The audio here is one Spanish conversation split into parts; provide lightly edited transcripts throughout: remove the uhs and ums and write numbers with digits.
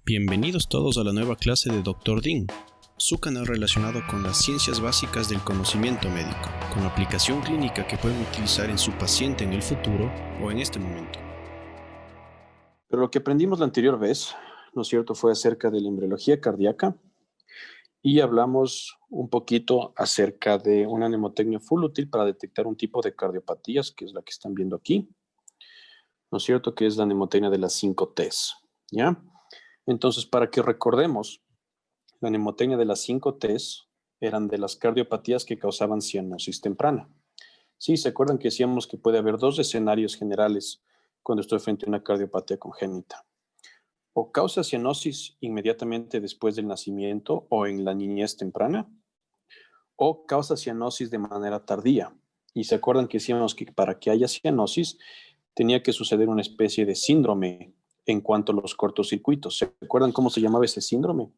Bienvenidos todos a la nueva clase de Dr. Dean, su canal relacionado con las ciencias básicas del conocimiento médico, con aplicación clínica que pueden utilizar en su paciente en el futuro o en este momento. Pero lo que aprendimos la anterior vez, ¿no es cierto?, fue acerca de la embriología cardíaca y hablamos un poquito acerca de una mnemotecnia full útil para detectar un tipo de cardiopatías, que es la que están viendo aquí, ¿no es cierto?, que es la mnemotecnia de las 5 Ts, ¿ya? Entonces, para que recordemos, la mnemotecnia de las 5 Ts eran de las cardiopatías que causaban cianosis temprana. Sí, ¿se acuerdan que decíamos que puede haber dos escenarios generales cuando estoy frente a una cardiopatía congénita? O causa cianosis inmediatamente después del nacimiento o en la niñez temprana, o causa cianosis de manera tardía. Y se acuerdan que decíamos que para que haya cianosis tenía que suceder una especie de síndrome en cuanto a los cortocircuitos. ¿Se acuerdan cómo se llamaba ese síndrome?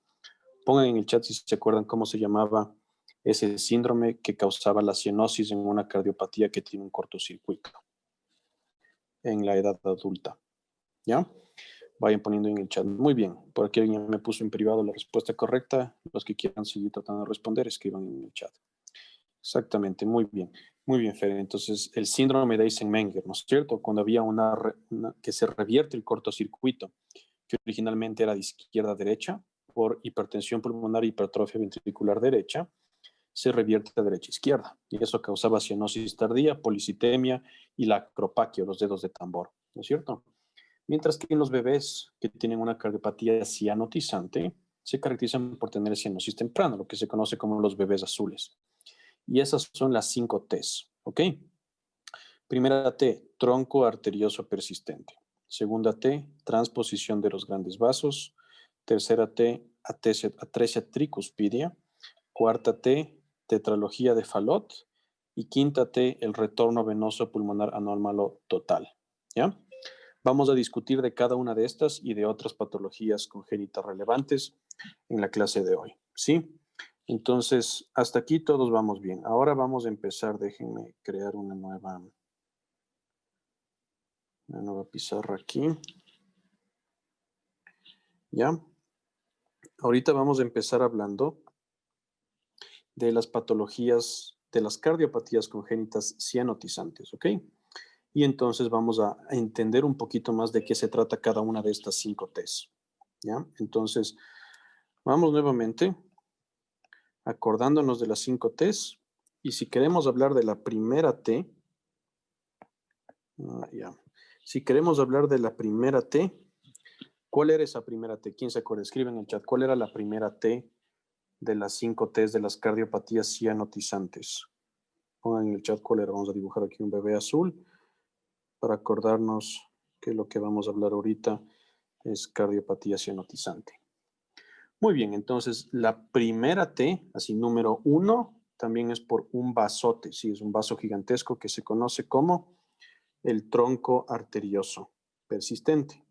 Pongan en el chat si se acuerdan cómo se llamaba ese síndrome que causaba la cianosis en una cardiopatía que tiene un cortocircuito en la edad adulta. ¿Ya? Vayan poniendo en el chat. Muy bien. Por aquí alguien me puso en privado la respuesta correcta. Los que quieran seguir tratando de responder, escriban en el chat. Exactamente. Muy bien. Muy bien, Fer. Entonces, el síndrome de Eisenmenger, ¿no es cierto? Cuando había que se revierte el cortocircuito, que originalmente era de izquierda a derecha, por hipertensión pulmonar y hipertrofia ventricular derecha, se revierte a derecha a izquierda. Y eso causaba cianosis tardía, policitemia y la acropaquia, los dedos de tambor, ¿no es cierto? Mientras que en los bebés que tienen una cardiopatía cianotizante, se caracterizan por tener cianosis temprana, lo que se conoce como los bebés azules. Y esas son las 5 Ts, ¿ok? Primera T, tronco arterioso persistente. Segunda T, transposición de los grandes vasos. Tercera T, atresia tricuspidia. Cuarta T, tetralogía de Fallot. Y quinta T, el retorno venoso pulmonar anómalo total, ¿ya? Vamos a discutir de cada una de estas y de otras patologías congénitas relevantes en la clase de hoy, ¿sí? Entonces, hasta aquí todos vamos bien. Ahora vamos a empezar, déjenme crear una nueva pizarra aquí. ¿Ya? Ahorita vamos a empezar hablando de las patologías, de las cardiopatías congénitas cianotizantes, ¿ok? Y entonces vamos a entender un poquito más de qué se trata cada una de estas 5 Ts, ¿ya? Entonces, vamos nuevamente acordándonos de las 5 Ts, y si queremos hablar de la primera T, ya. Si queremos hablar de la primera T, ¿cuál era esa primera T? ¿Quién se acuerda? Escribe en el chat, ¿cuál era la primera T de las 5 Ts de las cardiopatías cianotizantes? Pongan en el chat cuál era. Vamos a dibujar aquí un bebé azul para acordarnos que lo que vamos a hablar ahorita es cardiopatía cianotizante. Muy bien, entonces la primera T, así número 1, también es por un vasote, sí, es un vaso gigantesco que se conoce como el tronco arterioso persistente.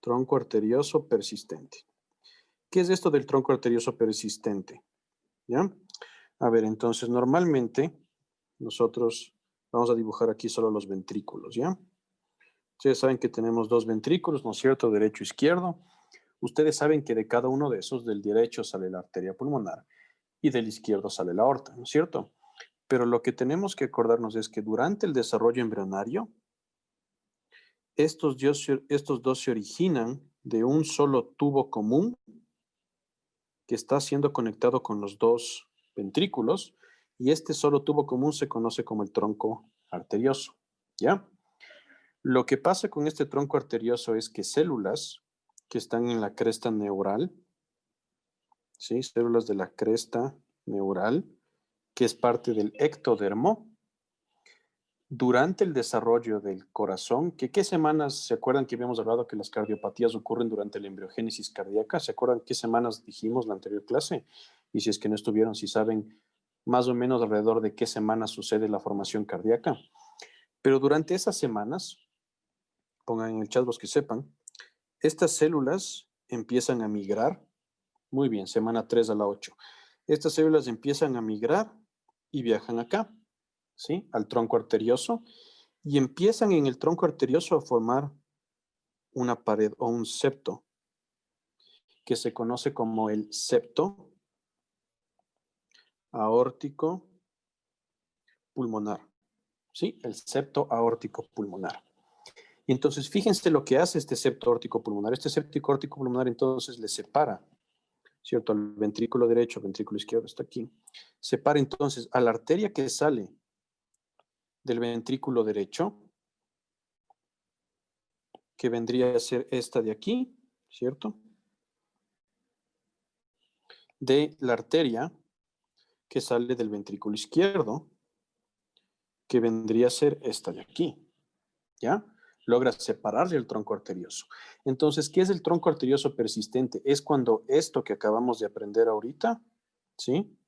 Tronco arterioso persistente. ¿Qué es esto del tronco arterioso persistente? ¿Ya? A ver, entonces normalmente nosotros vamos a dibujar aquí solo los ventrículos, ¿ya? Ustedes saben que tenemos dos ventrículos, ¿no es cierto? Derecho e izquierdo. Ustedes saben que de cada uno de esos, del derecho sale la arteria pulmonar y del izquierdo sale la aorta, ¿no es cierto? Pero lo que tenemos que acordarnos es que durante el desarrollo embrionario, estos dos se originan de un solo tubo común que está siendo conectado con los dos ventrículos, y este solo tubo común se conoce como el tronco arterioso, ¿ya? Lo que pasa con este tronco arterioso es que células que están en la cresta neural, ¿sí? Células de la cresta neural, que es parte del ectodermo, durante el desarrollo del corazón, ¿qué semanas, se acuerdan que habíamos hablado que las cardiopatías ocurren durante la embriogénesis cardíaca? ¿Se acuerdan qué semanas dijimos la anterior clase? Y si es que no estuvieron, si saben más o menos alrededor de qué semanas sucede la formación cardíaca. Pero durante esas semanas, pongan en el chat los que sepan, estas células empiezan a migrar, muy bien, semana 3 a la 8. Estas células empiezan a migrar y viajan acá, ¿sí? Al tronco arterioso, y empiezan en el tronco arterioso a formar una pared o un septo, que se conoce como el septo aórtico pulmonar. ¿Sí? El septo aórtico pulmonar. Y entonces, fíjense lo que hace este septo aórtico pulmonar. Este septo aórtico pulmonar entonces le separa, ¿cierto? Al ventrículo derecho, ventrículo izquierdo está aquí. Separa entonces a la arteria que sale del ventrículo derecho, que vendría a ser esta de aquí, ¿cierto? De la arteria que sale del ventrículo izquierdo, que vendría a ser esta de aquí, ¿ya? Logra separarle el tronco arterioso. Entonces, ¿qué es el tronco arterioso persistente? Es cuando esto que acabamos de aprender ahorita, ¿sí?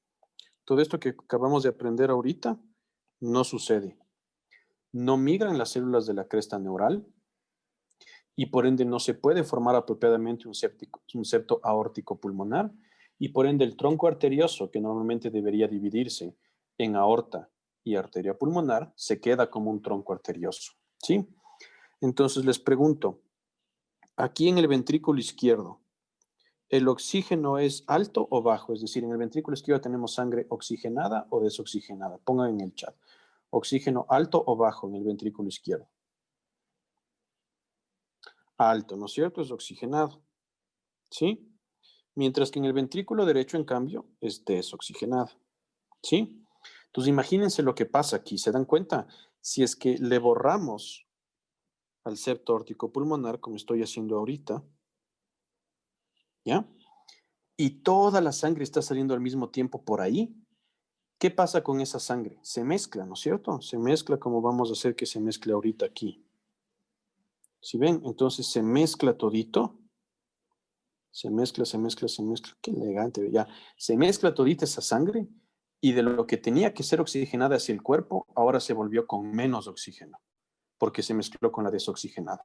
Todo esto que acabamos de aprender ahorita no sucede. No migran las células de la cresta neural y por ende no se puede formar apropiadamente un septo aórtico pulmonar y por ende el tronco arterioso, que normalmente debería dividirse en aorta y arteria pulmonar, se queda como un tronco arterioso, ¿sí? Entonces les pregunto, aquí en el ventrículo izquierdo, ¿el oxígeno es alto o bajo? Es decir, en el ventrículo izquierdo tenemos sangre oxigenada o desoxigenada. Pongan en el chat. ¿Oxígeno alto o bajo en el ventrículo izquierdo? Alto, ¿no es cierto? Es oxigenado. ¿Sí? Mientras que en el ventrículo derecho, en cambio, es desoxigenado. ¿Sí? Entonces, imagínense lo que pasa aquí. ¿Se dan cuenta? Si es que le borramos al septo aórtico pulmonar, como estoy haciendo ahorita, ¿ya? Y toda la sangre está saliendo al mismo tiempo por ahí, ¿qué pasa con esa sangre? Se mezcla, ¿no es cierto? Se mezcla como vamos a hacer que se mezcle ahorita aquí. ¿Sí ven? Entonces se mezcla todito. Se mezcla, se mezcla, se mezcla. Qué elegante, ya. Se mezcla todita esa sangre y de lo que tenía que ser oxigenada hacia el cuerpo, ahora se volvió con menos oxígeno, porque se mezcló con la desoxigenada.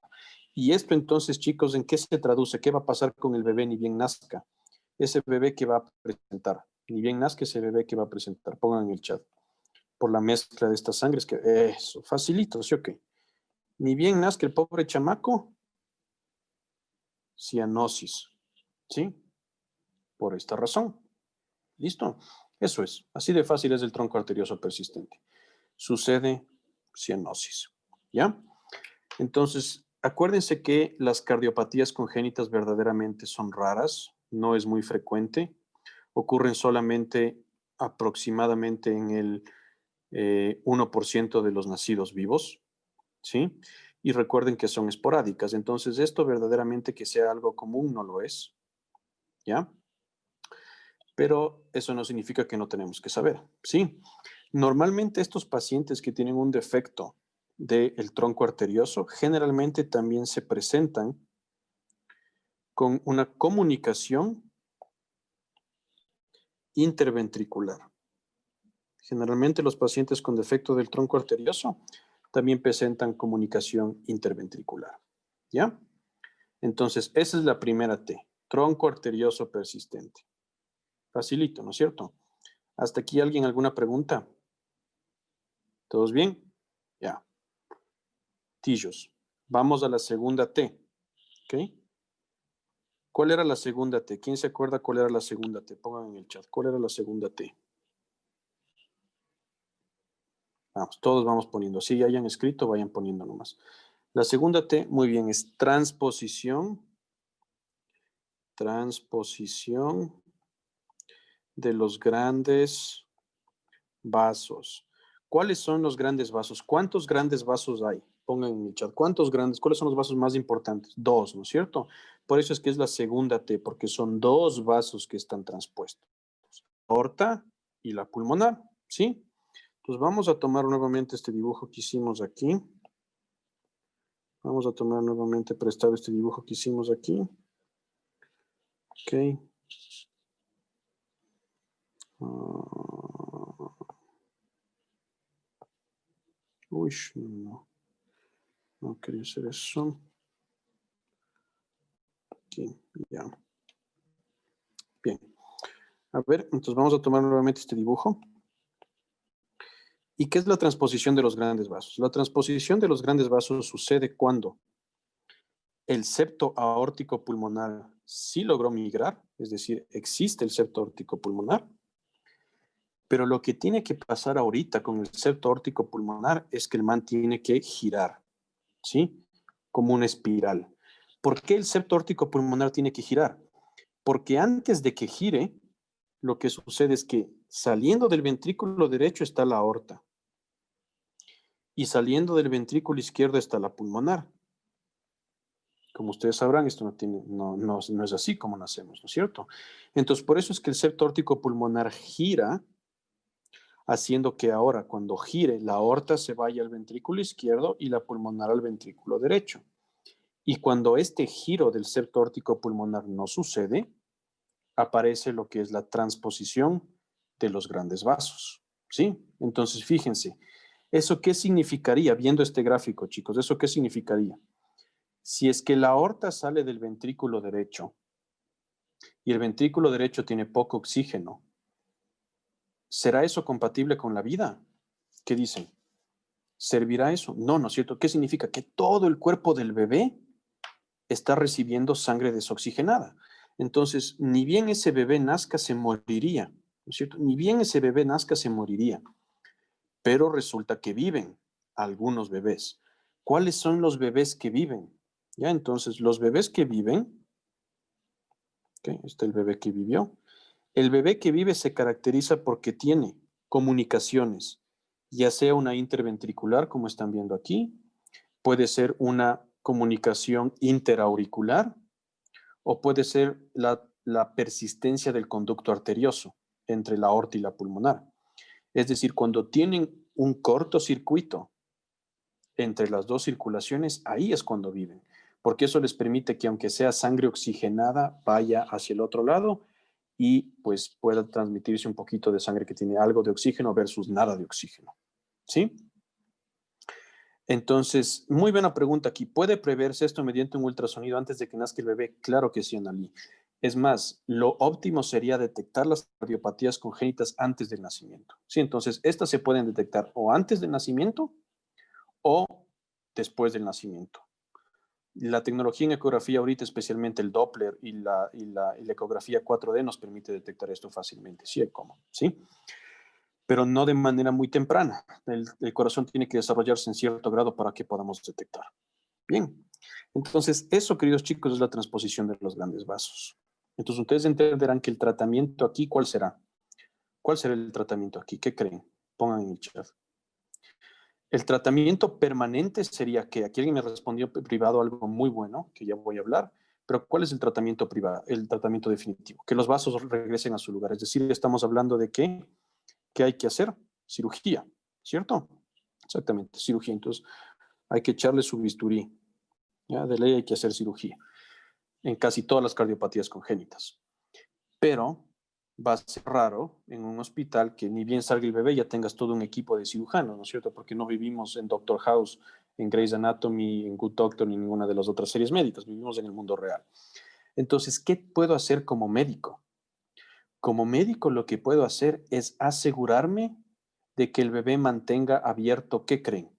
Y esto entonces, chicos, ¿en qué se traduce? ¿Qué va a pasar con el bebé ni bien nazca? Ese bebé que va a presentar. Ni bien nazca ese bebé que va a presentar. Pongan en el chat. Por la mezcla de estas sangres, que eso, facilito, ¿sí o qué? Ni bien nazca el pobre chamaco, cianosis, ¿sí? Por esta razón. ¿Listo? Eso es. Así de fácil es el tronco arterioso persistente. Sucede cianosis, ¿ya? Entonces, acuérdense que las cardiopatías congénitas verdaderamente son raras, no es muy frecuente, ocurren solamente aproximadamente en el 1% de los nacidos vivos, ¿sí? Y recuerden que son esporádicas, entonces esto verdaderamente que sea algo común no lo es, ¿ya? Pero eso no significa que no tenemos que saber, ¿sí? Normalmente estos pacientes que tienen un defecto del tronco arterioso generalmente también se presentan con una comunicación interventricular. Generalmente los pacientes con defecto del tronco arterioso también presentan comunicación interventricular, ¿ya? Entonces, esa es la primera T, tronco arterioso persistente. Facilito, ¿no es cierto? ¿Hasta aquí alguien alguna pregunta? ¿Todos bien? Ya. Tillos. Vamos a la segunda T, ¿ok? ¿Cuál era la segunda T? ¿Quién se acuerda cuál era la segunda T? Pongan en el chat. ¿Cuál era la segunda T? Vamos, todos vamos poniendo. Si ya hayan escrito, vayan poniendo nomás. La segunda T, muy bien, es transposición. Transposición de los grandes vasos. ¿Cuáles son los grandes vasos? ¿Cuántos grandes vasos hay? Pongan en el chat. ¿Cuántos grandes? ¿Cuáles son los vasos más importantes? Dos, ¿no es cierto? Por eso es que es la segunda T, porque son dos vasos que están transpuestos. La aorta y la pulmonar, ¿sí? Entonces vamos a tomar nuevamente este dibujo que hicimos aquí. Vamos a tomar nuevamente prestado este dibujo que hicimos aquí. Ok. Uy, no. No quería hacer eso. Aquí, ya. Bien. A ver, entonces vamos a tomar nuevamente este dibujo. ¿Y qué es la transposición de los grandes vasos? La transposición de los grandes vasos sucede cuando el septo aórtico pulmonar sí logró migrar, es decir, existe el septo aórtico pulmonar, pero lo que tiene que pasar ahorita con el septo aórtico pulmonar es que el man tiene que girar, ¿sí? Como una espiral. ¿Por qué el septo aórtico pulmonar tiene que girar? Porque antes de que gire, lo que sucede es que saliendo del ventrículo derecho está la aorta y saliendo del ventrículo izquierdo está la pulmonar. Como ustedes sabrán, esto no es así como nacemos, ¿no es cierto? Entonces, por eso es que el septo aórtico pulmonar gira, haciendo que ahora, cuando gire, la aorta se vaya al ventrículo izquierdo y la pulmonar al ventrículo derecho. Y cuando este giro del septo aórtico pulmonar no sucede, aparece lo que es la transposición de los grandes vasos, ¿sí? Entonces, fíjense, ¿eso qué significaría? Viendo este gráfico, chicos, ¿eso qué significaría? Si es que la aorta sale del ventrículo derecho y el ventrículo derecho tiene poco oxígeno, ¿será eso compatible con la vida? ¿Qué dicen? ¿Servirá eso? No, ¿no es cierto? ¿Qué significa? Que todo el cuerpo del bebé está recibiendo sangre desoxigenada. Entonces, ni bien ese bebé nazca, se moriría, ¿no es cierto? Ni bien ese bebé nazca, se moriría. Pero resulta que viven algunos bebés. ¿Cuáles son los bebés que viven? Ya, entonces, los bebés que viven, okay, este es el bebé que vivió. El bebé que vive se caracteriza porque tiene comunicaciones, ya sea una interventricular, como están viendo aquí, puede ser una comunicación interauricular, o puede ser la persistencia del conducto arterioso entre la aorta y la pulmonar. Es decir, cuando tienen un cortocircuito entre las dos circulaciones, ahí es cuando viven, porque eso les permite que aunque sea sangre oxigenada, vaya hacia el otro lado y pues pueda transmitirse un poquito de sangre que tiene algo de oxígeno versus nada de oxígeno. ¿Sí? Entonces, muy buena pregunta aquí. ¿Puede preverse esto mediante un ultrasonido antes de que nazca el bebé? Claro que sí, Analí. Es más, lo óptimo sería detectar las cardiopatías congénitas antes del nacimiento. Sí, entonces, estas se pueden detectar o antes del nacimiento o después del nacimiento. La tecnología en ecografía ahorita, especialmente el Doppler y la ecografía 4D, nos permite detectar esto fácilmente. Sí hay cómo, ¿sí? Pero no de manera muy temprana. El corazón tiene que desarrollarse en cierto grado para que podamos detectar. Bien, entonces eso, queridos chicos, es la transposición de los grandes vasos. Entonces ustedes entenderán que el tratamiento aquí, ¿cuál será? ¿Cuál será el tratamiento aquí? ¿Qué creen? Pongan en el chat. El tratamiento permanente sería que aquí alguien me respondió privado algo muy bueno, que ya voy a hablar, pero ¿cuál es el tratamiento privado, el tratamiento definitivo? Que los vasos regresen a su lugar. Es decir, estamos hablando de ¿qué hay que hacer? Cirugía, ¿cierto? Exactamente, cirugía. Entonces, hay que echarle su bisturí. ¿Ya? De ley hay que hacer cirugía en casi todas las cardiopatías congénitas. Pero va a ser raro en un hospital que ni bien salga el bebé ya tengas todo un equipo de cirujanos, ¿no es cierto? Porque no vivimos en Doctor House, en Grey's Anatomy, en Good Doctor, ni ninguna de las otras series médicas, vivimos en el mundo real. Entonces, ¿qué puedo hacer como médico? Como médico lo que puedo hacer es asegurarme de que el bebé mantenga abierto, ¿qué creen?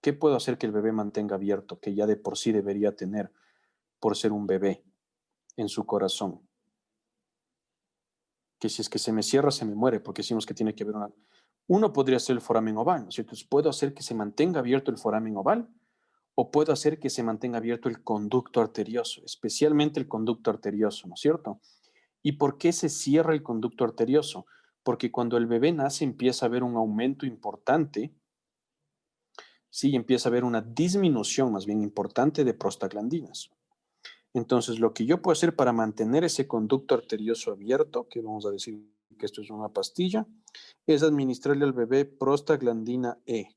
¿Qué puedo hacer que el bebé mantenga abierto, que ya de por sí debería tener por ser un bebé en su corazón? Que si es que se me cierra, se me muere, porque decimos que tiene que haber una... Uno podría ser el foramen oval, ¿no es cierto? Entonces, ¿puedo hacer que se mantenga abierto el foramen oval? ¿O puedo hacer que se mantenga abierto el conducto arterioso, especialmente el conducto arterioso, ¿no es cierto? ¿Y por qué se cierra el conducto arterioso? Porque cuando el bebé nace empieza a haber un aumento importante, sí, empieza a haber una disminución más bien importante de prostaglandinas. Entonces, lo que yo puedo hacer para mantener ese conducto arterioso abierto, que vamos a decir que esto es una pastilla, es administrarle al bebé prostaglandina E.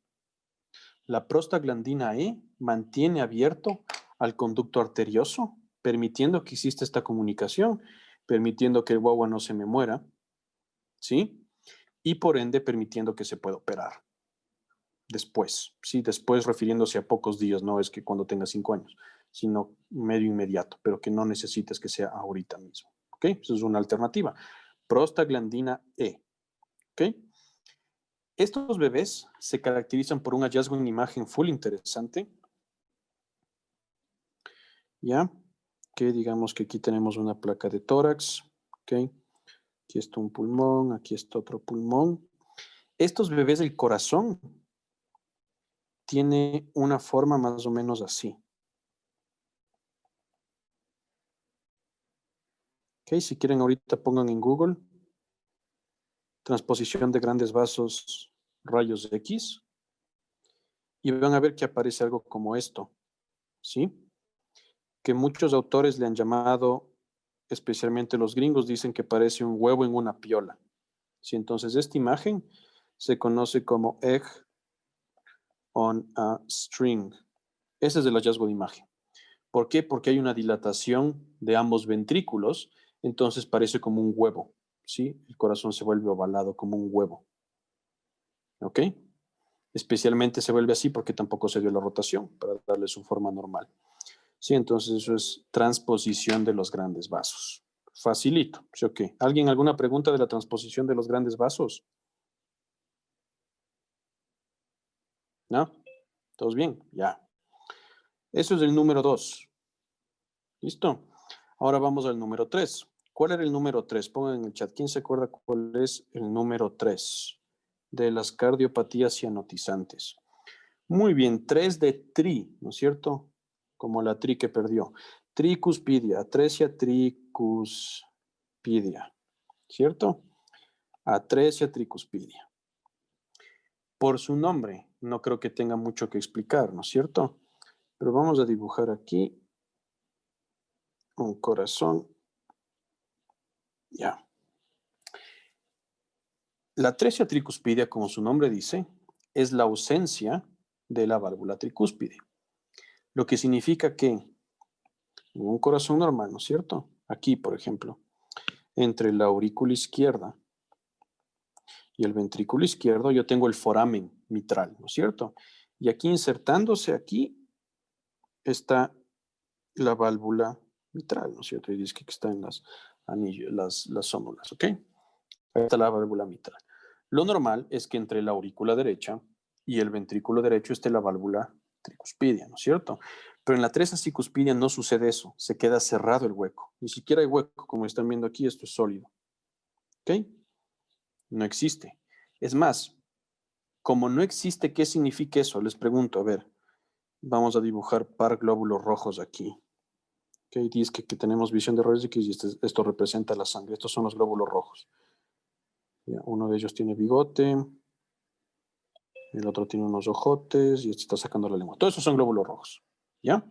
La prostaglandina E mantiene abierto al conducto arterioso, permitiendo que exista esta comunicación, permitiendo que el guagua no se me muera, ¿sí? Y por ende permitiendo que se pueda operar después, ¿sí? Después refiriéndose a pocos días, no es que cuando tenga 5 años, sino medio inmediato, pero que no necesites que sea ahorita mismo, ¿ok? Eso es una alternativa. Prostaglandina E, ¿ok? Estos bebés se caracterizan por un hallazgo en imagen full interesante, ¿ya? Que digamos que aquí tenemos una placa de tórax, ¿ok? Aquí está un pulmón, aquí está otro pulmón. Estos bebés del corazón tiene una forma más o menos así. ¿Ok? Si quieren ahorita pongan en Google transposición de grandes vasos rayos X y van a ver que aparece algo como esto, ¿sí? Que muchos autores le han llamado, especialmente los gringos, dicen que parece un huevo en una piola. ¿Sí? Entonces, esta imagen se conoce como egg on a string. Ese es el hallazgo de imagen. ¿Por qué? Porque hay una dilatación de ambos ventrículos, entonces parece como un huevo, ¿sí? El corazón se vuelve ovalado como un huevo. ¿Ok? Especialmente se vuelve así porque tampoco se dio la rotación para darle su forma normal. Sí, entonces eso es transposición de los grandes vasos. Facilito, ¿sí o qué? ¿Alguien alguna pregunta de la transposición de los grandes vasos? ¿No? ¿Todos bien? Ya. Eso es el número 2. ¿Listo? Ahora vamos al número 3. ¿Cuál era el número 3? Pongan en el chat. ¿Quién se acuerda cuál es el número 3 de las cardiopatías cianotizantes? Muy bien, 3 de tri, ¿no es cierto? Como la tri que perdió. Tricuspidia, atresia tricuspidia, ¿cierto? Atresia tricuspidia. Por su nombre, no creo que tenga mucho que explicar, ¿no es cierto? Pero vamos a dibujar aquí un corazón. Ya. La atresia tricuspidia, como su nombre dice, es la ausencia de la válvula tricúspide. Lo que significa que en un corazón normal, ¿no es cierto? Aquí, por ejemplo, entre la aurícula izquierda y el ventrículo izquierdo, yo tengo el foramen mitral, ¿no es cierto? Y aquí insertándose aquí está la válvula mitral, ¿no es cierto? Y dice que está en las anillos, las zónulas, ¿ok? Ahí está la válvula mitral. Lo normal es que entre la aurícula derecha y el ventrículo derecho esté la válvula tricuspidia, ¿no es cierto? Pero en la atresia tricuspidia no sucede eso, se queda cerrado el hueco. Ni siquiera hay hueco, como están viendo aquí, esto es sólido. ¿Ok? No existe. Es más, como no existe, ¿qué significa eso? Les pregunto, a ver, vamos a dibujar par glóbulos rojos aquí. Okay, dice que tenemos visión de rayos X y esto representa la sangre. Estos son los glóbulos rojos. Ya, uno de ellos tiene bigote, el otro tiene unos ojotes y este está sacando la lengua. Todos esos son glóbulos rojos. ¿Ya?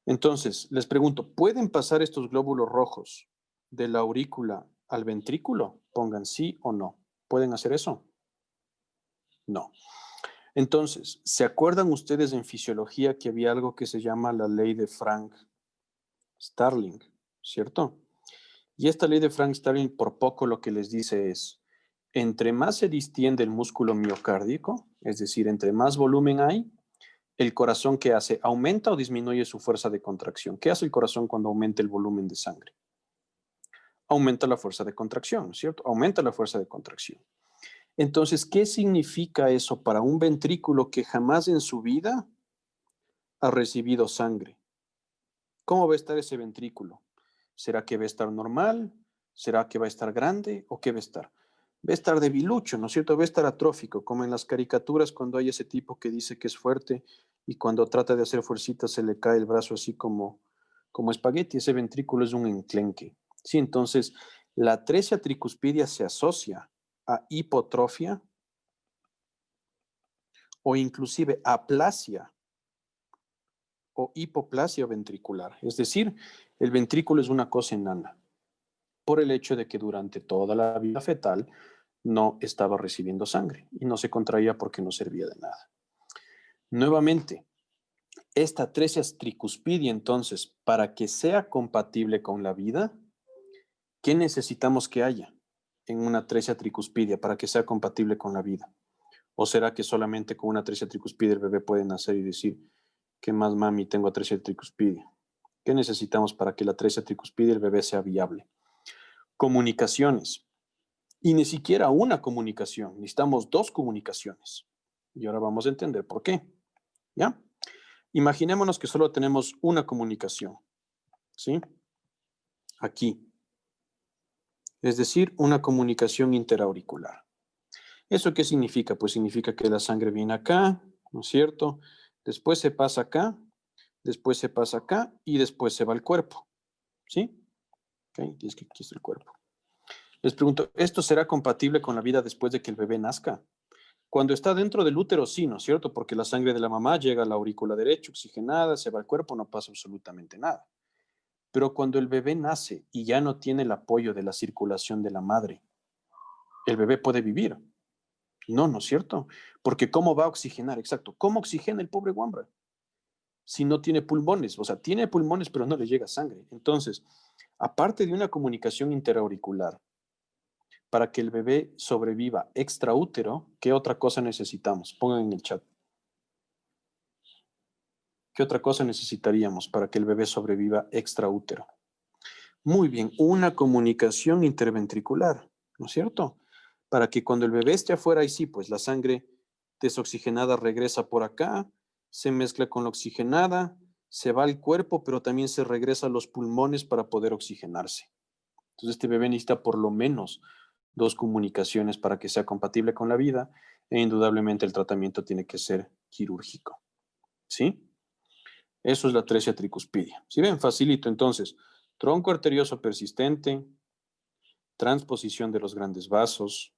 Entonces, les pregunto, ¿pueden pasar estos glóbulos rojos de la aurícula al ventrículo? Pongan sí o no. ¿Pueden hacer eso? No. Entonces, ¿se acuerdan ustedes en fisiología que había algo que se llama la ley de Frank-Starling, ¿cierto? Y esta ley de Frank-Starling por poco lo que les dice es, entre más se distiende el músculo miocárdico, es decir, entre más volumen hay, el corazón ¿qué hace? ¿Aumenta o disminuye su fuerza de contracción? ¿Qué hace el corazón cuando aumenta el volumen de sangre? Aumenta la fuerza de contracción, ¿cierto? Aumenta la fuerza de contracción. Entonces, ¿qué significa eso para un ventrículo que jamás en su vida ha recibido sangre? ¿Cómo va a estar ese ventrículo? ¿Será que va a estar normal? ¿Será que va a estar grande? ¿O qué va a estar? Va a estar debilucho, ¿no es cierto? Va a estar atrófico, como en las caricaturas cuando hay ese tipo que dice que es fuerte y cuando trata de hacer fuercita se le cae el brazo así como espagueti. Ese ventrículo es un enclenque. Sí, entonces la atresia tricuspidia se asocia a hipotrofia o inclusive aplasia o hipoplasia ventricular. Es decir, el ventrículo es una cosa enana por el hecho de que durante toda la vida fetal no estaba recibiendo sangre y no se contraía porque no servía de nada. Nuevamente, esta atresia tricuspidia, entonces, para que sea compatible con la vida, ¿qué necesitamos que haya en una atresia tricuspidia para que sea compatible con la vida? ¿O será que solamente con una atresia tricuspidia el bebé puede nacer y decir, ¿qué más mami tengo atresia tricuspidia? ¿Qué necesitamos para que la atresia tricuspidia el bebé sea viable? Comunicaciones. Y ni siquiera una comunicación, necesitamos dos comunicaciones. Y ahora vamos a entender por qué. ¿Ya? Imaginémonos que solo tenemos una comunicación, ¿sí? Aquí. Es decir, una comunicación interauricular. ¿Eso qué significa? Pues significa que la sangre viene acá, ¿no es cierto? Después se pasa acá, después se pasa acá y después se va al cuerpo, ¿sí? Ok, es que aquí está el cuerpo. Les pregunto, ¿esto será compatible con la vida después de que el bebé nazca? Cuando está dentro del útero, sí, ¿no es cierto? Porque la sangre de la mamá llega a la aurícula derecha, oxigenada, se va al cuerpo, no pasa absolutamente nada. Pero cuando el bebé nace y ya no tiene el apoyo de la circulación de la madre, ¿el bebé puede vivir? No, ¿no es cierto? Porque ¿cómo va a oxigenar? Exacto. ¿Cómo oxigena el pobre Wambra? Si no tiene pulmones, o sea, tiene pulmones, pero no le llega sangre. Entonces, aparte de una comunicación interauricular, para que el bebé sobreviva extraútero, ¿qué otra cosa necesitamos? Pongan en el chat. ¿Qué otra cosa necesitaríamos para que el bebé sobreviva extraútero? Muy bien, una comunicación interventricular, ¿no es cierto? Para que cuando el bebé esté afuera, y sí, pues la sangre desoxigenada regresa por acá, se mezcla con la oxigenada, se va al cuerpo, pero también se regresa a los pulmones para poder oxigenarse. Entonces este bebé necesita por lo menos 2 comunicaciones para que sea compatible con la vida e indudablemente el tratamiento tiene que ser quirúrgico. ¿Sí? Eso es la atresia tricuspidia. ¿Sí ven? Facilito. Entonces, tronco arterioso persistente, transposición de los grandes vasos,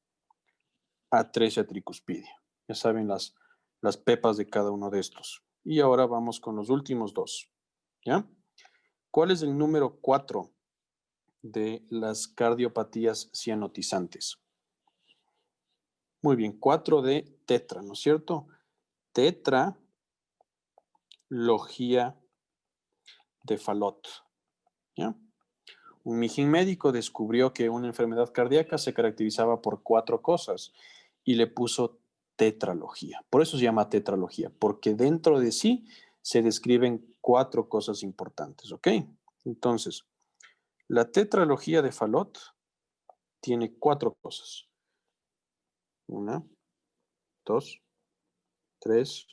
atresia tricuspidia. Ya saben las pepas de cada uno de estos. Y ahora vamos con los últimos 2. ¿Ya? ¿Cuál es el número 4 de las cardiopatías cianotizantes? Muy bien, 4 de tetra, ¿no es cierto? Tetralogía de Fallot. ¿Ya? Un mijín médico descubrió que una enfermedad cardíaca se caracterizaba por 4 cosas y le puso tetralogía. Por eso se llama tetralogía, porque dentro de sí se describen 4 cosas importantes, ¿ok? Entonces, la tetralogía de Fallot tiene 4 cosas. 1, 2, 3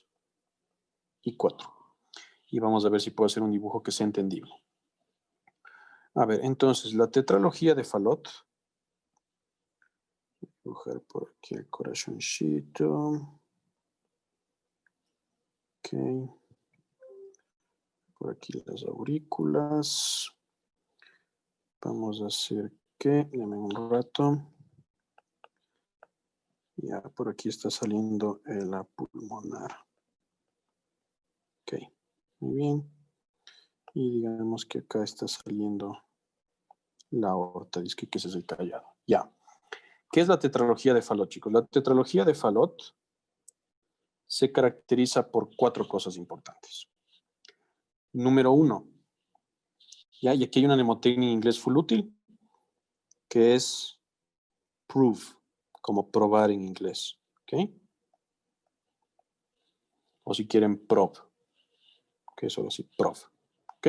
y 4. Y vamos a ver si puedo hacer un dibujo que sea entendible. A ver, entonces, la tetralogía de Fallot. Dibujar por aquí el corazoncito. Ok. Por aquí las aurículas. Vamos a hacer que, dame un rato. Ya, por aquí está saliendo la pulmonar. Ok, muy bien. Y digamos que acá está saliendo la aorta. Dice que ese es el callado. Ya. ¿Qué es la tetralogía de Fallot, chicos? La tetralogía de Fallot se caracteriza por 4 cosas importantes. Número 1. ¿Ya? Y aquí hay una mnemotecnia en inglés full útil, que es prove, como probar en inglés. ¿Ok? O si quieren, prov, que es solo así, prov. ¿Ok?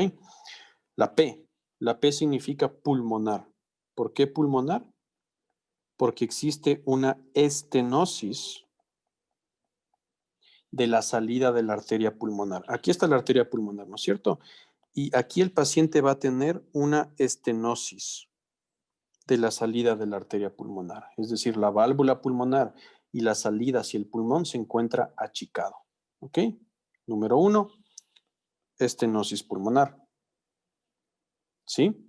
La P significa pulmonar. ¿Por qué pulmonar? Porque existe una estenosis de la salida de la arteria pulmonar. Aquí está la arteria pulmonar, ¿no es cierto? Y aquí el paciente va a tener una estenosis de la salida de la arteria pulmonar. Es decir, la válvula pulmonar y la salida hacia el pulmón se encuentra achicado. ¿Ok? Número 1, estenosis pulmonar. ¿Sí?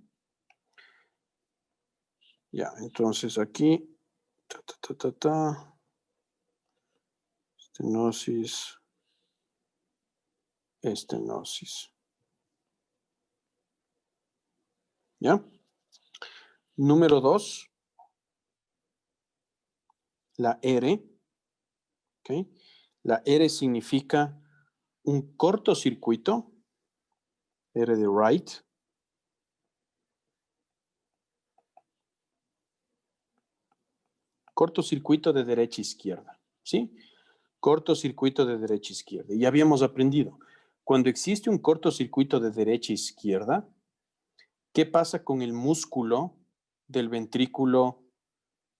Ya, entonces aquí, estenosis, estenosis. ¿Ya? Número 2, la R. ¿Ok? La R significa un cortocircuito, R de right. Cortocircuito de derecha a izquierda. ¿Sí? Cortocircuito de derecha a izquierda. Y ya habíamos aprendido, cuando existe un cortocircuito de derecha a izquierda, ¿qué pasa con el músculo del ventrículo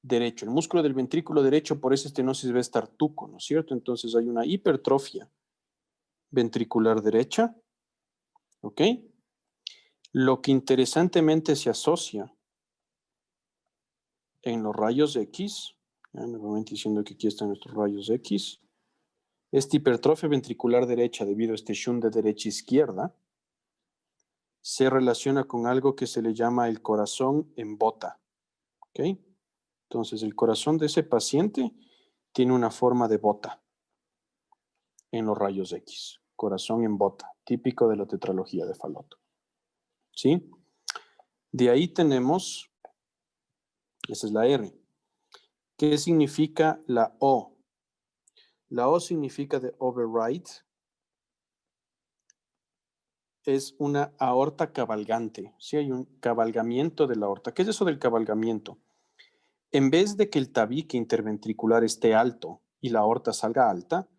derecho? El músculo del ventrículo derecho por esa estenosis va a estar tuco, ¿no es cierto? Entonces hay una hipertrofia ventricular derecha, ¿ok? Lo que interesantemente se asocia en los rayos X, ya nuevamente diciendo que aquí están nuestros rayos X, esta hipertrofia ventricular derecha debido a este shunt de derecha-izquierda, se relaciona con algo que se le llama el corazón en bota, ¿ok? Entonces, el corazón de ese paciente tiene una forma de bota en los rayos X. Corazón en bota, típico de la tetralogía de Fallot. ¿Sí? De ahí tenemos, esa es la R. ¿Qué significa la O? La O significa de override. Es una aorta cabalgante. Sí, hay un cabalgamiento de la aorta. ¿Qué es eso del cabalgamiento? En vez de que el tabique interventricular esté alto y la aorta salga alta,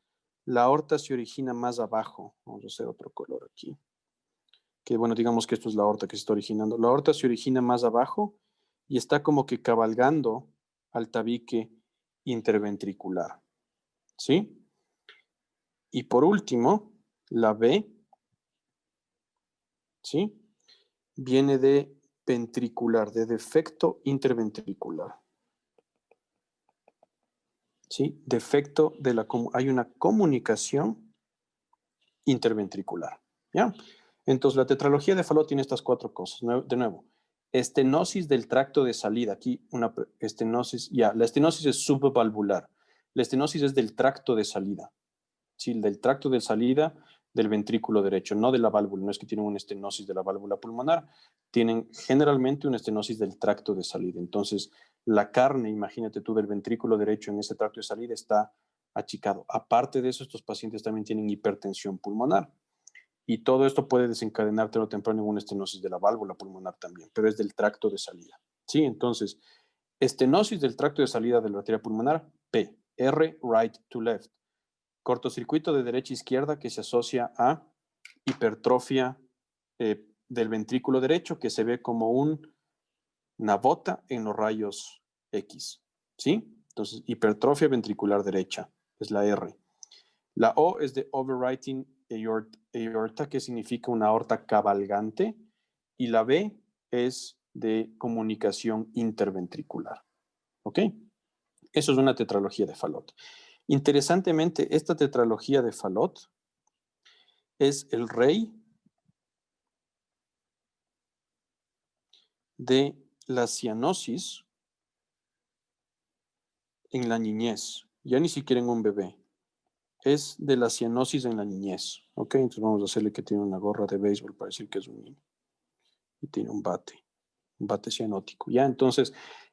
la aorta se origina más abajo. Vamos a hacer otro color aquí. Que bueno, digamos que esto es la aorta que se está originando. La aorta se origina más abajo y está como que cabalgando al tabique interventricular. ¿Sí? Y por último, la B, ¿sí? Viene de ventricular, de defecto interventricular. ¿Sí? Defecto de la... Hay una comunicación interventricular. ¿Ya? Entonces, la tetralogía de Fallot tiene estas cuatro cosas. De nuevo, estenosis del tracto de salida. Aquí una estenosis, ya, la estenosis es subvalvular. La estenosis es del tracto de salida. Sí, del tracto de salida del ventrículo derecho, no de la válvula. No es que tienen una estenosis de la válvula pulmonar, tienen generalmente una estenosis del tracto de salida. Entonces, la carne, imagínate tú, del ventrículo derecho en ese tracto de salida está achicado. Aparte de eso, estos pacientes también tienen hipertensión pulmonar. Y todo esto puede desencadenar tarde o temprano en una estenosis de la válvula pulmonar también, pero es del tracto de salida. ¿Sí? Entonces, estenosis del tracto de salida de la arteria pulmonar, P. R, right to left. Cortocircuito de derecha a izquierda que se asocia a hipertrofia del ventrículo derecho que se ve como una bota en los rayos X. ¿Sí? Entonces, hipertrofia ventricular derecha es la R. La O es de overwriting aorta, que significa una aorta cabalgante, y la B es de comunicación interventricular. ¿Ok? Eso es una tetralogía de Fallot. Interesantemente, esta tetralogía de Fallot es el rey de la cianosis en la niñez, ya ni siquiera en un bebé. Es de la cianosis en la niñez. ¿Ok? Entonces vamos a hacerle que tiene una gorra de béisbol para decir que es un niño. Y tiene un bate cianótico. Ya, entonces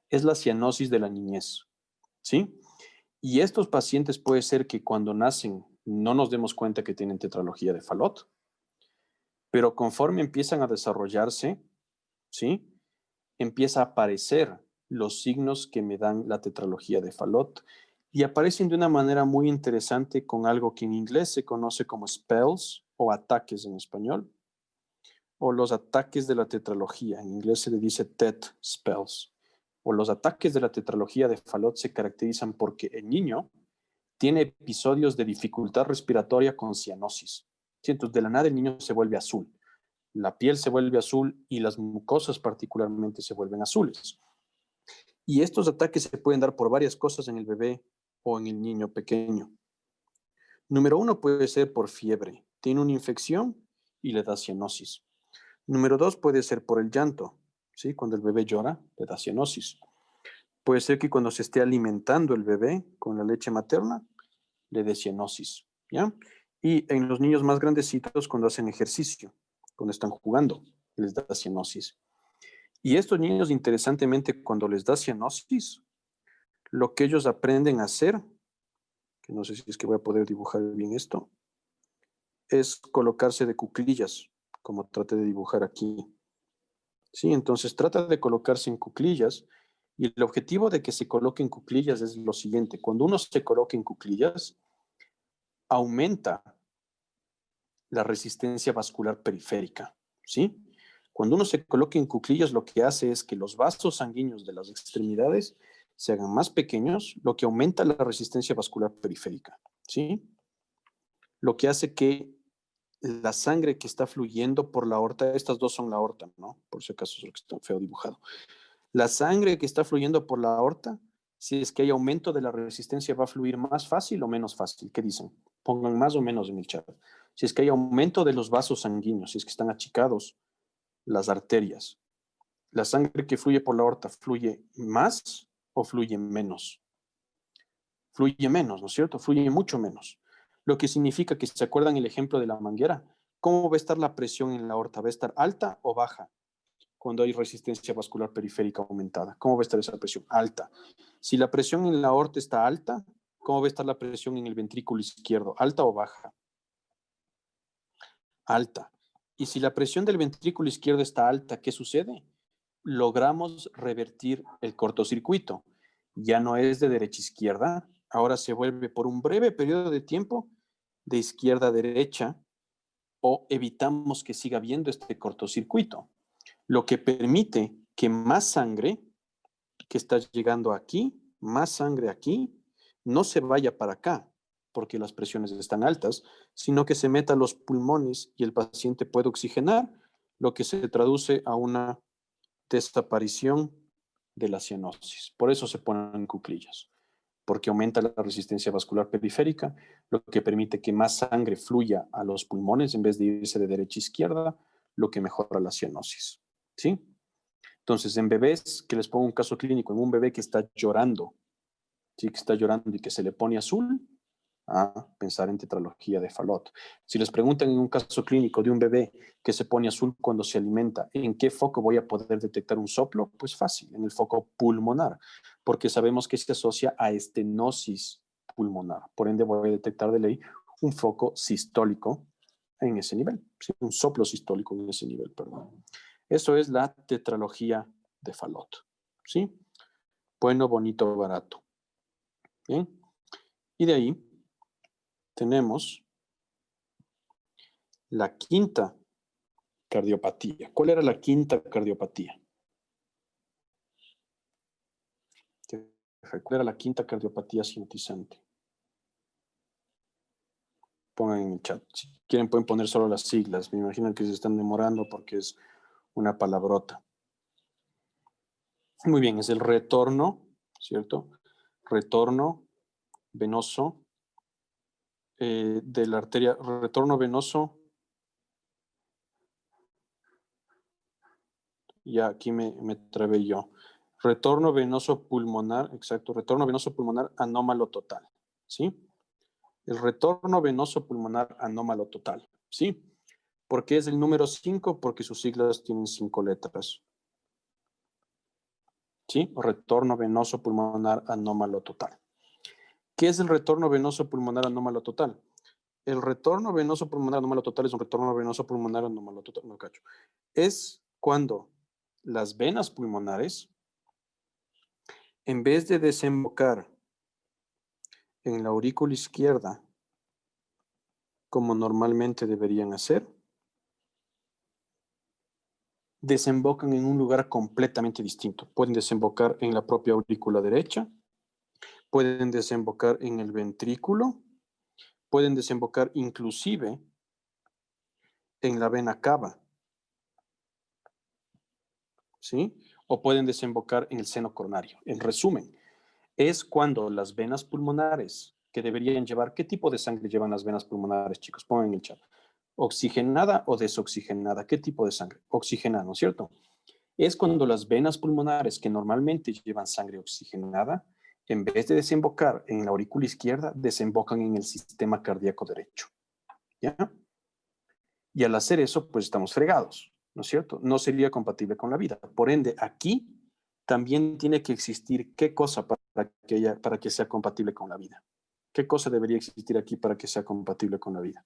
es la cianosis de la niñez. ¿Sí? Y estos pacientes puede ser que cuando nacen no nos demos cuenta que tienen tetralogía de Fallot, pero conforme empiezan a desarrollarse, ¿sí? Empieza a aparecer los signos que me dan la tetralogía de Fallot y aparecen de una manera muy interesante con algo que en inglés se conoce como spells o ataques en español, o los ataques de la tetralogía. En inglés se le dice TET spells. O los ataques de la tetralogía de Fallot se caracterizan porque el niño tiene episodios de dificultad respiratoria con cianosis. ¿Sí? Entonces, de la nada el niño se vuelve azul. La piel se vuelve azul y las mucosas particularmente se vuelven azules. Y estos ataques se pueden dar por varias cosas en el bebé o en el niño pequeño. Número uno puede ser por fiebre. Tiene una infección y le da cianosis. Número dos puede ser por el llanto. ¿Sí? Cuando el bebé llora, le da cianosis. Puede ser que cuando se esté alimentando el bebé con la leche materna, le dé cianosis. ¿Ya? Y en los niños más grandecitos, cuando hacen ejercicio, cuando están jugando, les da cianosis. Y estos niños, interesantemente, cuando les da cianosis, lo que ellos aprenden a hacer, que no sé si es que voy a poder dibujar bien esto, es colocarse de cuclillas, como traté de dibujar aquí. Sí, entonces trata de colocarse en cuclillas y el objetivo de que se coloque en cuclillas es lo siguiente. Cuando uno se coloca en cuclillas, aumenta la resistencia vascular periférica, ¿sí? Cuando uno se coloca en cuclillas, lo que hace es que los vasos sanguíneos de las extremidades se hagan más pequeños, lo que aumenta la resistencia vascular periférica, ¿sí? Lo que hace que la sangre que está fluyendo por la aorta, estas dos son la aorta, ¿no? Por si acaso es lo que está feo dibujado. La sangre que está fluyendo por la aorta, si es que hay aumento de la resistencia, ¿va a fluir más fácil o menos fácil? ¿Qué dicen? Pongan más o menos en el chat. Si es que hay aumento de los vasos sanguíneos, si es que están achicados las arterias, ¿la sangre que fluye por la aorta fluye más o fluye menos? Fluye menos, ¿no es cierto? Fluye mucho menos. Lo que significa que, si se acuerdan el ejemplo de la manguera, ¿cómo va a estar la presión en la aorta? ¿Va a estar alta o baja? Cuando hay resistencia vascular periférica aumentada. ¿Cómo va a estar esa presión? Alta. Si la presión en la aorta está alta, ¿cómo va a estar la presión en el ventrículo izquierdo? ¿Alta o baja? Alta. Y si la presión del ventrículo izquierdo está alta, ¿qué sucede? Logramos revertir el cortocircuito. Ya no es de derecha a izquierda, ahora se vuelve por un breve periodo de tiempo de izquierda a derecha, o evitamos que siga habiendo este cortocircuito, lo que permite que más sangre que está llegando aquí, más sangre aquí, no se vaya para acá, porque las presiones están altas, sino que se meta a los pulmones y el paciente puede oxigenar, lo que se traduce a una desaparición de la cianosis. Por eso se ponen en cuclillas, porque aumenta la resistencia vascular periférica, lo que permite que más sangre fluya a los pulmones en vez de irse de derecha a izquierda, lo que mejora la cianosis. ¿Sí? Entonces, en bebés, que les pongo un caso clínico, en un bebé que está llorando, ¿sí? Que está llorando y que se le pone azul, a pensar en tetralogía de Fallot. Si les preguntan en un caso clínico de un bebé que se pone azul cuando se alimenta, ¿en qué foco voy a poder detectar un soplo? Pues fácil, en el foco pulmonar, porque sabemos que se asocia a estenosis pulmonar. Por ende, voy a detectar de ley un foco sistólico en ese nivel, ¿sí? Un soplo sistólico en ese nivel, perdón. Eso es la tetralogía de Fallot, ¿sí? Bueno, bonito, barato. Bien. Y de ahí tenemos la quinta cardiopatía. ¿Cuál era la quinta cardiopatía? ¿Cuál era la quinta cardiopatía cientizante? Pongan en el chat. Si quieren pueden poner solo las siglas. Me imagino que se están demorando porque es una palabrota. Muy bien, es el retorno, ¿cierto? Retorno venoso de la arteria, retorno venoso. Ya aquí me trabé yo. Retorno venoso pulmonar, exacto, retorno venoso pulmonar anómalo total, ¿sí? El retorno venoso pulmonar anómalo total, ¿sí? ¿Por qué es el número 5? Porque sus siglas tienen 5 letras, ¿sí? Retorno venoso pulmonar anómalo total. ¿Qué es el retorno venoso pulmonar anómalo total? El retorno venoso pulmonar anómalo total es un retorno venoso pulmonar anómalo total, no cacho. Es cuando las venas pulmonares, en vez de desembocar en la aurícula izquierda, como normalmente deberían hacer, desembocan en un lugar completamente distinto. Pueden desembocar en la propia aurícula derecha, pueden desembocar en el ventrículo, pueden desembocar inclusive en la vena cava, ¿sí? O pueden desembocar en el seno coronario. En resumen, es cuando las venas pulmonares que deberían llevar, ¿qué tipo de sangre llevan las venas pulmonares, chicos? Pongan en el chat. ¿Oxigenada o desoxigenada? ¿Qué tipo de sangre? Oxigenada, ¿no es cierto? Es cuando las venas pulmonares, que normalmente llevan sangre oxigenada, en vez de desembocar en la aurícula izquierda, desembocan en el sistema cardíaco derecho. ¿Ya? Y al hacer eso, pues estamos fregados, ¿no es cierto? No sería compatible con la vida. Por ende, aquí también tiene que existir qué cosa para que sea compatible con la vida. ¿Qué cosa debería existir aquí para que sea compatible con la vida?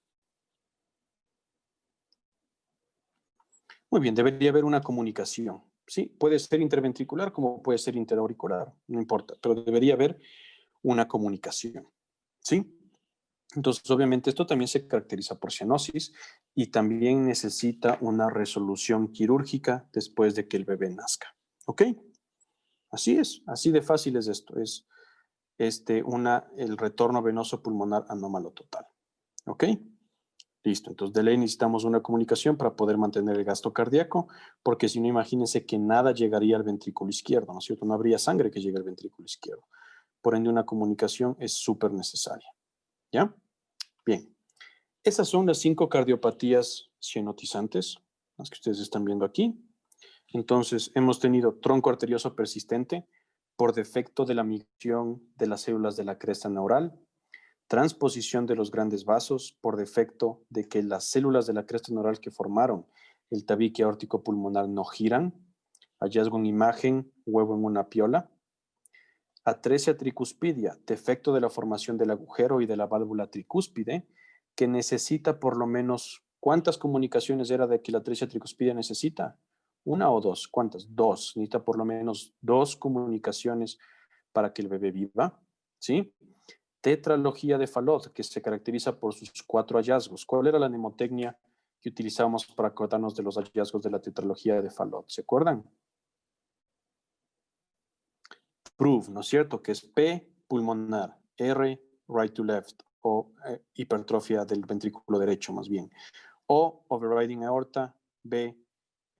Muy bien, debería haber una comunicación. Sí, puede ser interventricular como puede ser interauricular, no importa, pero debería haber una comunicación. ¿Sí? Entonces, obviamente, esto también se caracteriza por cianosis y también necesita una resolución quirúrgica después de que el bebé nazca. ¿Ok? Así es, así de fácil es esto. Es el retorno venoso pulmonar anómalo total. ¿Ok? Listo, entonces de ley necesitamos una comunicación para poder mantener el gasto cardíaco, porque si no, imagínense que nada llegaría al ventrículo izquierdo, ¿no es cierto? No habría sangre que llegue al ventrículo izquierdo. Por ende, una comunicación es súper necesaria. ¿Ya? Bien. Esas son las 5 cardiopatías cianotizantes, las que ustedes están viendo aquí. Entonces, hemos tenido tronco arterioso persistente por defecto de la migración de las células de la cresta neural, transposición de los grandes vasos por defecto de que las células de la cresta neural que formaron el tabique aórtico pulmonar no giran, hallazgo en imagen, huevo en una piola, atresia tricuspidia, defecto de la formación del agujero y de la válvula tricúspide, que necesita por lo menos, ¿cuántas comunicaciones era de que la atresia tricuspidia necesita? ¿Una o dos? ¿Cuántas? Dos. Necesita por lo menos 2 comunicaciones para que el bebé viva, ¿sí? Tetralogía de Fallot, que se caracteriza por sus 4 hallazgos. ¿Cuál era la mnemotecnia que utilizamos para acordarnos de los hallazgos de la tetralogía de Fallot? ¿Se acuerdan? Prove, ¿no es cierto? Que es P, pulmonar, R, right to left, o hipertrofia del ventrículo derecho más bien. O, overriding aorta, B,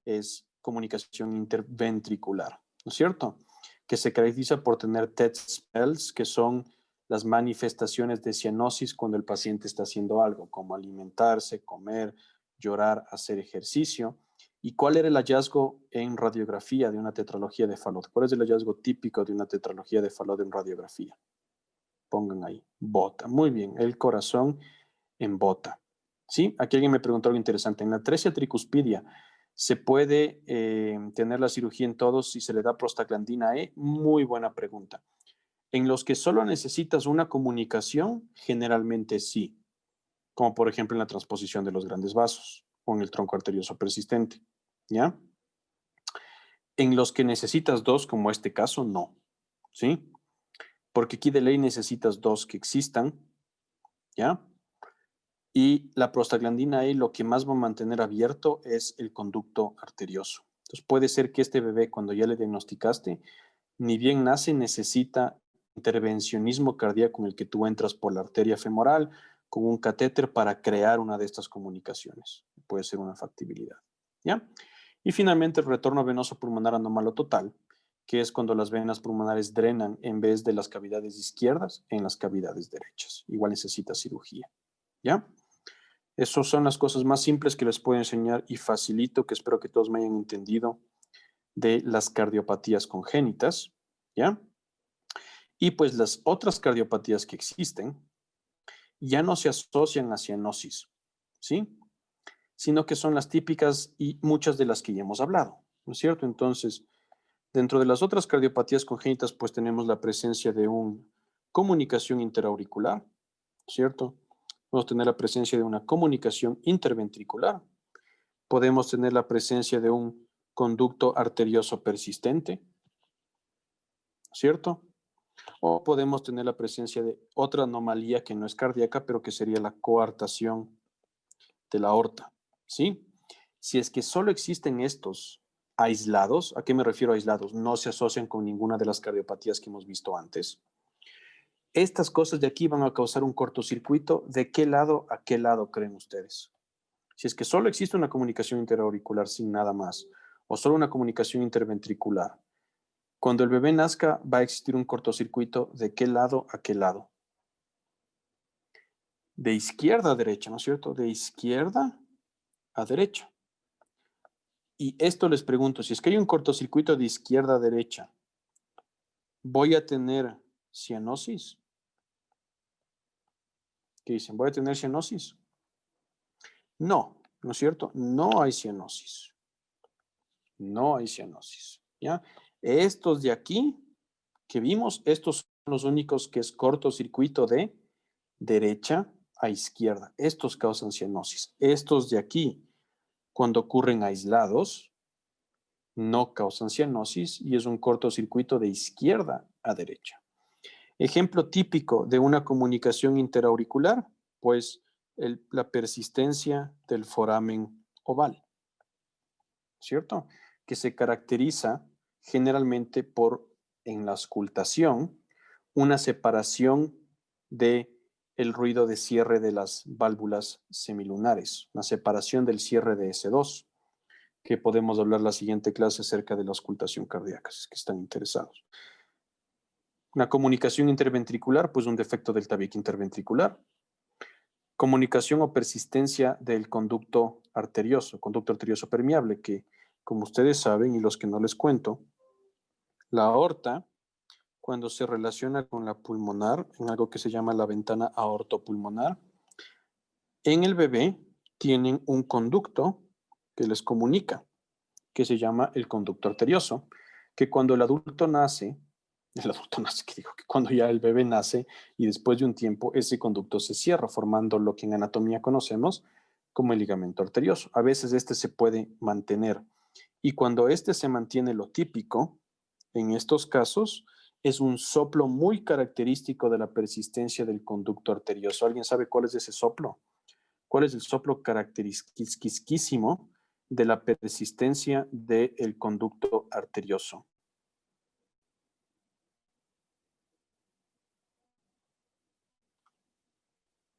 es comunicación interventricular, ¿no es cierto? Que se caracteriza por tener TED spells, que son las manifestaciones de cianosis cuando el paciente está haciendo algo, como alimentarse, comer, llorar, hacer ejercicio. ¿Y cuál era el hallazgo en radiografía de una tetralogía de Fallot? ¿Cuál es el hallazgo típico de una tetralogía de Fallot en radiografía? Pongan ahí, bota. Muy bien, el corazón en bota. ¿Sí? Aquí alguien me preguntó algo interesante. En la atresia tricuspidia, ¿se puede tener la cirugía en todos si se le da prostaglandina E? Muy buena pregunta. En los que solo necesitas una comunicación, generalmente sí, como por ejemplo en la transposición de los grandes vasos o en el tronco arterioso persistente, ¿ya? En los que necesitas 2, como este caso, no, ¿sí? Porque aquí de ley necesitas 2 que existan, ¿ya? Y la prostaglandina E lo que más va a mantener abierto es el conducto arterioso. Entonces puede ser que este bebé, cuando ya le diagnosticaste, ni bien nace, necesita intervencionismo cardíaco en el que tú entras por la arteria femoral con un catéter para crear una de estas comunicaciones. Puede ser una factibilidad. ¿Ya? Y finalmente el retorno venoso pulmonar anómalo total, que es cuando las venas pulmonares drenan en vez de las cavidades izquierdas en las cavidades derechas. Igual necesita cirugía. ¿Ya? Esas son las cosas más simples que les puedo enseñar y facilito, que espero que todos me hayan entendido, de las cardiopatías congénitas, ¿ya? Y pues las otras cardiopatías que existen ya no se asocian a cianosis, ¿sí? Sino que son las típicas y muchas de las que ya hemos hablado, ¿no es cierto? Entonces, dentro de las otras cardiopatías congénitas, pues tenemos la presencia de una comunicación interauricular, ¿cierto? Podemos tener la presencia de una comunicación interventricular, podemos tener la presencia de un conducto arterioso persistente, ¿cierto? O podemos tener la presencia de otra anomalía que no es cardíaca, pero que sería la coartación de la aorta, ¿sí? Si es que solo existen estos aislados, ¿a qué me refiero aislados? No se asocian con ninguna de las cardiopatías que hemos visto antes. Estas cosas de aquí van a causar un cortocircuito. ¿De qué lado a qué lado creen ustedes? Si es que solo existe una comunicación interauricular sin nada más, o solo una comunicación interventricular, cuando el bebé nazca va a existir un cortocircuito. ¿De qué lado a qué lado? De izquierda a derecha, ¿no es cierto? De izquierda a derecha. Y esto les pregunto, si es que hay un cortocircuito de izquierda a derecha, ¿voy a tener cianosis? ¿Qué dicen? ¿Voy a tener cianosis? No, ¿no es cierto? No hay cianosis. No hay cianosis, ¿ya? Estos de aquí que vimos, estos son los únicos que es cortocircuito de derecha a izquierda. Estos causan cianosis. Estos de aquí, cuando ocurren aislados, no causan cianosis y es un cortocircuito de izquierda a derecha. Ejemplo típico de una comunicación interauricular, pues la persistencia del foramen oval, ¿cierto? Que se caracteriza generalmente por, en la auscultación, una separación de el ruido de cierre de las válvulas semilunares, una separación del cierre de S2, que podemos hablar la siguiente clase acerca de la auscultación cardíaca, si es que están interesados. Una comunicación interventricular, pues un defecto del tabique interventricular. Comunicación o persistencia del conducto arterioso permeable, que como ustedes saben y los que no les cuento, la aorta, cuando se relaciona con la pulmonar, en algo que se llama la ventana aortopulmonar, en el bebé tienen un conducto que les comunica, que se llama el conducto arterioso, que cuando el adulto nace, que cuando ya el bebé nace y después de un tiempo ese conducto se cierra, formando lo que en anatomía conocemos como el ligamento arterioso. A veces este se puede mantener y cuando este se mantiene, lo típico en estos casos es un soplo muy característico de la persistencia del conducto arterioso. ¿Alguien sabe cuál es ese soplo? ¿Cuál es el soplo característico de la persistencia del conducto arterioso?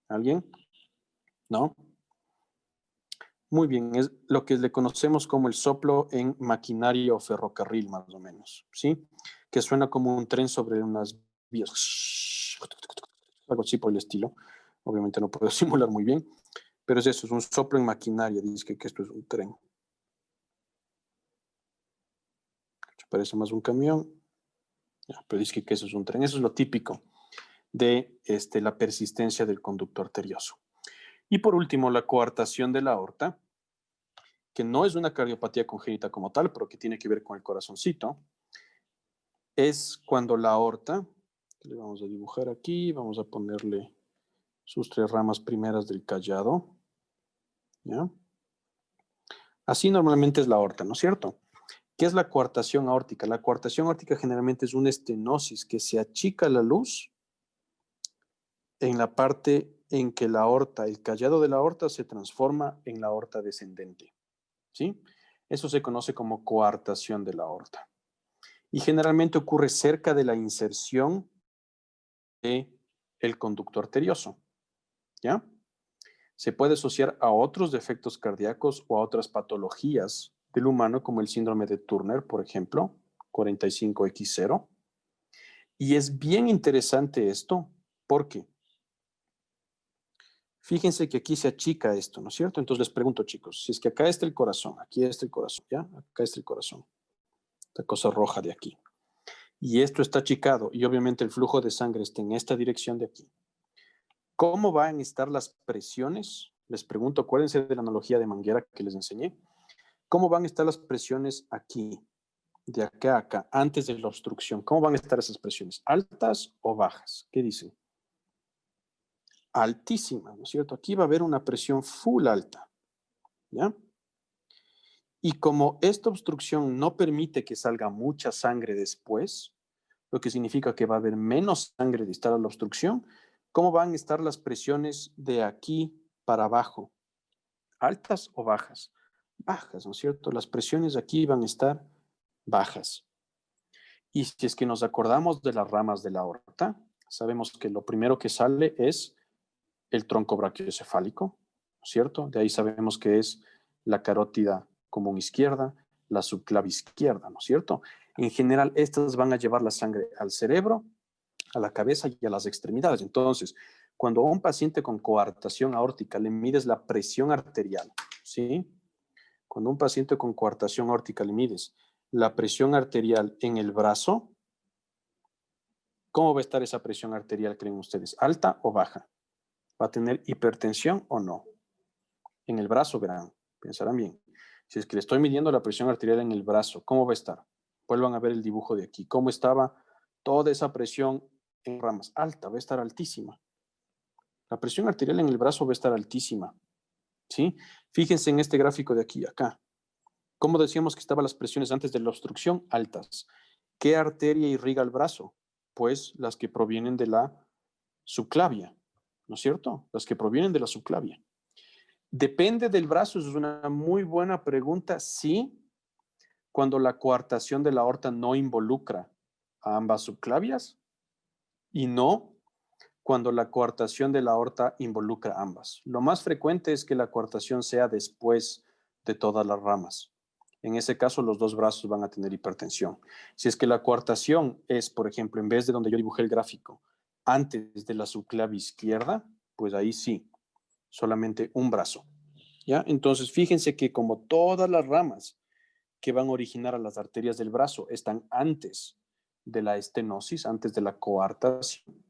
¿Alguien? ¿No? Muy bien, es lo que le conocemos como el soplo en maquinaria o ferrocarril, más o menos, ¿sí? Que suena como un tren sobre unas vías, algo así por el estilo. Obviamente no puedo simular muy bien, pero es eso, es un soplo en maquinaria, dice que esto es un tren. Parece más un camión, pero dice que eso es un tren. Eso es lo típico de la persistencia del conducto arterioso. Y por último, la coartación de la aorta, que no es una cardiopatía congénita como tal, pero que tiene que ver con el corazoncito, es cuando la aorta, que le vamos a dibujar aquí, vamos a ponerle sus 3 ramas primeras del cayado, ¿ya? Así normalmente es la aorta, ¿no es cierto? ¿Qué es la coartación aórtica? La coartación aórtica generalmente es una estenosis que se achica la luz en la parte en que la aorta, el cayado de la aorta se transforma en la aorta descendente, ¿sí? Eso se conoce como coartación de la aorta. Y generalmente ocurre cerca de la inserción del conducto arterioso, ¿ya? Se puede asociar a otros defectos cardíacos o a otras patologías del humano, como el síndrome de Turner, por ejemplo, 45X0. Y es bien interesante esto, porque fíjense que aquí se achica esto, ¿no es cierto? Entonces les pregunto, chicos, si es que acá está el corazón, aquí está el corazón, ¿ya? Acá está el corazón, esta cosa roja de aquí. Y esto está achicado, y obviamente el flujo de sangre está en esta dirección de aquí. ¿Cómo van a estar las presiones? Les pregunto, acuérdense de la analogía de manguera que les enseñé. ¿Cómo van a estar las presiones aquí, de acá a acá, antes de la obstrucción? ¿Cómo van a estar esas presiones? ¿Altas o bajas? ¿Qué dicen? Altísimas, ¿no es cierto? Aquí va a haber una presión full alta, ¿ya? Y como esta obstrucción no permite que salga mucha sangre después, lo que significa que va a haber menos sangre de estar a la obstrucción, ¿cómo van a estar las presiones de aquí para abajo? ¿Altas o bajas? Bajas, ¿no es cierto? Las presiones aquí van a estar bajas. Y si es que nos acordamos de las ramas de la aorta, sabemos que lo primero que sale es el tronco brachiocefálico, ¿no es cierto? De ahí sabemos que es la carótida común izquierda, la subclavia izquierda, ¿no es cierto? En general, estas van a llevar la sangre al cerebro, a la cabeza y a las extremidades. Entonces, cuando a un paciente con coartación aórtica le mides la presión arterial, ¿sí? Cuando a un paciente con coartación aórtica le mides la presión arterial en el brazo, ¿cómo va a estar esa presión arterial, creen ustedes? ¿Alta o baja? ¿Va a tener hipertensión o no? En el brazo, verán, pensarán bien. Si es que le estoy midiendo la presión arterial en el brazo, ¿cómo va a estar? Vuelvan a ver el dibujo de aquí. ¿Cómo estaba toda esa presión en ramas? Alta, va a estar altísima. La presión arterial en el brazo va a estar altísima, ¿sí? Fíjense en este gráfico de aquí, acá. ¿Cómo decíamos que estaban las presiones antes de la obstrucción? Altas. ¿Qué arteria irriga el brazo? Pues las que provienen de la subclavia, ¿no es cierto? Las que provienen de la subclavia. ¿Depende del brazo? Es una muy buena pregunta. Sí, cuando la coartación de la aorta no involucra a ambas subclavias, y no cuando la coartación de la aorta involucra ambas. Lo más frecuente es que la coartación sea después de todas las ramas. En ese caso, los dos brazos van a tener hipertensión. Si es que la coartación es, por ejemplo, en vez de donde yo dibujé el gráfico, antes de la subclavia izquierda, pues ahí sí, solamente un brazo. ¿Ya? Entonces, fíjense que como todas las ramas que van a originar a las arterias del brazo están antes de la estenosis, antes de la coartación,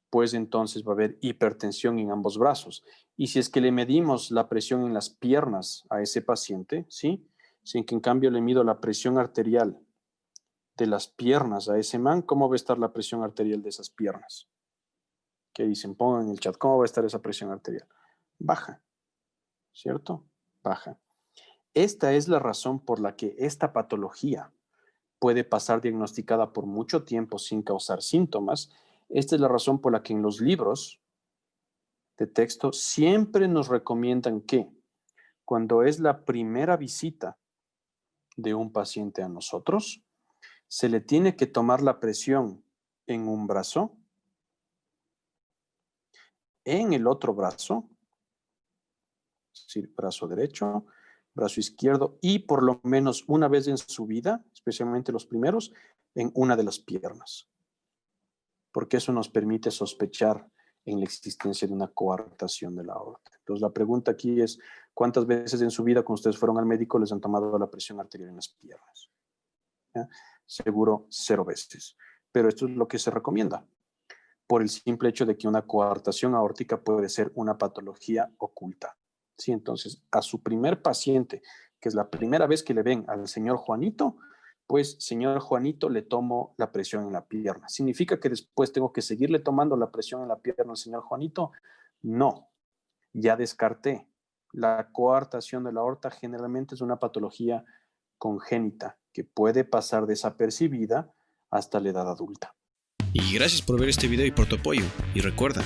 pues entonces va a haber hipertensión en ambos brazos. Y si es que le medimos la presión en las piernas a ese paciente, ¿sí? Si en cambio le mido la presión arterial de las piernas a ese man, ¿cómo va a estar la presión arterial de esas piernas? ¿Qué dicen? Pongan en el chat, ¿cómo va a estar esa presión arterial? Baja, ¿cierto? Baja. Esta es la razón por la que esta patología puede pasar diagnosticada por mucho tiempo sin causar síntomas. Esta es la razón por la que en los libros de texto siempre nos recomiendan que cuando es la primera visita de un paciente a nosotros, se le tiene que tomar la presión en un brazo, en el otro brazo, es decir, brazo derecho, brazo izquierdo y por lo menos una vez en su vida, especialmente los primeros, en una de las piernas. Porque eso nos permite sospechar en la existencia de una coartación de la aorta. Entonces la pregunta aquí es, ¿cuántas veces en su vida cuando ustedes fueron al médico les han tomado la presión arterial en las piernas? ¿Ya? Seguro 0 veces. Pero esto es lo que se recomienda, por el simple hecho de que una coartación aórtica puede ser una patología oculta. ¿Sí? Entonces, a su primer paciente, que es la primera vez que le ven al señor Juanito, pues, señor Juanito, le tomo la presión en la pierna. ¿Significa que después tengo que seguirle tomando la presión en la pierna al señor Juanito? No, ya descarté. La coartación de la aorta generalmente es una patología congénita que puede pasar desapercibida hasta la edad adulta. Y gracias por ver este video y por tu apoyo. Y recuerda,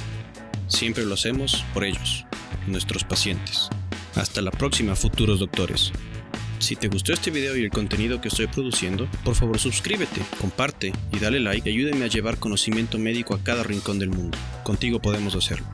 siempre lo hacemos por ellos, nuestros pacientes. Hasta la próxima, futuros doctores. Si te gustó este video y el contenido que estoy produciendo, por favor suscríbete, comparte y dale like y ayúdame a llevar conocimiento médico a cada rincón del mundo. Contigo podemos hacerlo.